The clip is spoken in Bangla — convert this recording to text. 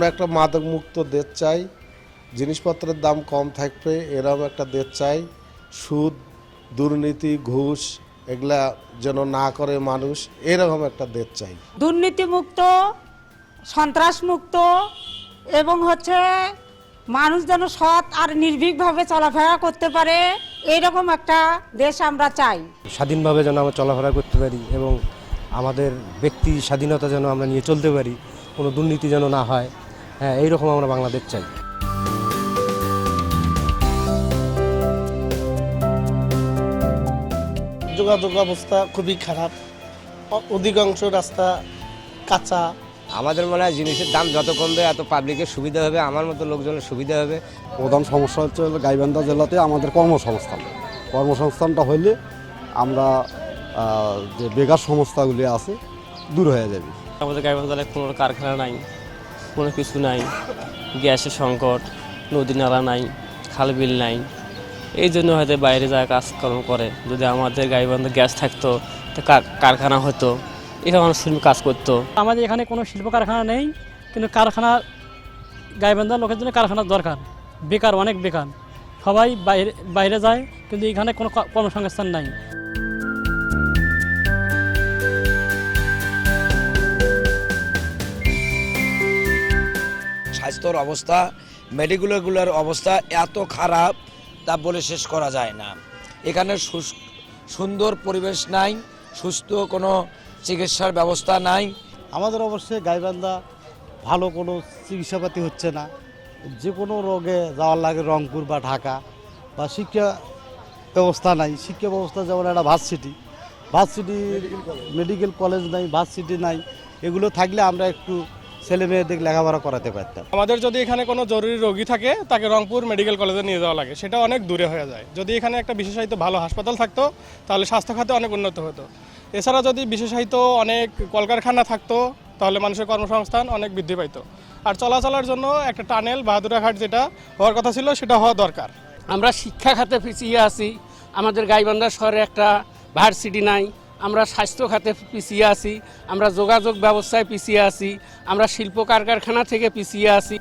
আমরা একটা মাদক মুক্ত দেশ চাই, জিনিসপত্রের দাম কম থাকবে এরকম একটা দেশ চাই। সুদ, দুর্নীতি, ঘুষ এগুলা যেন না করে মানুষ, এরকম একটা দেশ চাই। দুর্নীতিমুক্ত, সন্ত্রাসমুক্ত এবং মানুষ যেন সৎ আর নির্ভীকভাবে চলাফেরা করতে পারে, এইরকম একটা দেশ আমরা চাই। স্বাধীনভাবে যেন আমরা চলাফেরা করতে পারি এবং আমাদের ব্যক্তি স্বাধীনতা যেন আমরা নিয়ে চলতে পারি, কোনো দুর্নীতি যেন না হয়। হ্যাঁ, এইরকম আমরা বাংলাদেশ চাই। যোগাযোগ অবস্থা খুবই খারাপ, অধিকাংশ রাস্তা কাঁচা। আমাদের মনে হয় জিনিসের দাম যত কমবে এত পাবলিকের সুবিধা হবে, আমার মতো লোকজনের সুবিধা হবে। প্রধান সমস্যা হচ্ছে গাইবান্ধা জেলাতে আমাদের কর্মসংস্থানটা হইলে আমরা যে বেকার সমস্যাগুলি আছে দূর হয়ে যাবে। আমাদের গাইবান্ধা জেলায় কোনো কারখানা নাই, কোনো কিছু নাই, গ্যাসের সংকট, নদী নালা নাই, খালবিল নাই। এই জন্য হয়তো বাইরে যায় কাজকর্ম করে। যদি আমাদের গাইবান্ধা গ্যাস থাকতো, তো কারখানা হতো, এখানে মানুষ কাজ করতো। আমাদের এখানে কোনো শিল্প কারখানা নেই, কিন্তু কারখানা গাইবান্ধার লোকের জন্য কারখানার দরকার। বেকার, অনেক বেকার, সবাই বাইরে যায়, কিন্তু এখানে কোনো কর্মসংস্থান নাই। স্বাস্থ্যর অবস্থা, মেডিকেলগুলোর অবস্থা এত খারাপ তা বলে শেষ করা যায় না। এখানে সুন্দর পরিবেশ নাই, সুস্থ কোনো চিকিৎসার ব্যবস্থা নাই। আমাদের অবশ্যই গাইবান্ধা ভালো কোনো চিকিৎসাপাতি হচ্ছে না। যে কোনো রোগে যাওয়ার লাগে রংপুর বা ঢাকা, বা শিক্ষা ব্যবস্থা নাই। শিক্ষা ব্যবস্থা যেমন একটা ভার্সিটি মেডিকেল কলেজ নাই, ভার্সিটি নাই। এগুলো থাকলে আমরা একটু ছেলে মেয়েদের লেখাপড়া করাতে পারতাম। আমাদের যদি এখানে কোনো জরুরি রোগী থাকে, তাকে রংপুর মেডিকেল কলেজে নিয়ে যাওয়া লাগে, সেটা অনেক দূরে হয়ে যায়। যদি এখানে একটা বিশেষায়িত ভালো হাসপাতাল থাকতো, তাহলে স্বাস্থ্য খাতে অনেক উন্নত হতো। এছাড়া যদি বিশেষায়িত অনেক কলকারখানা থাকতো, তাহলে মানুষের কর্মসংস্থান অনেক বৃদ্ধি পাইতো। আর চলাচলের জন্য একটা টানেল বাহাদুরাঘাট যেটা হওয়ার কথা ছিল, সেটা হওয়া দরকার। আমরা শিক্ষা খাতে পিছিয়ে আছি। আমাদের গাইবান্ধা শহরে একটা ভার্সিটি নাই। আমরা স্বাস্থ্য খাতে পিছিয়ে আছি, আমরা যোগাযোগ ব্যবস্থায় পিছিয়ে আছি, আমরা শিল্প কারখানা থেকে পিছিয়ে আছি।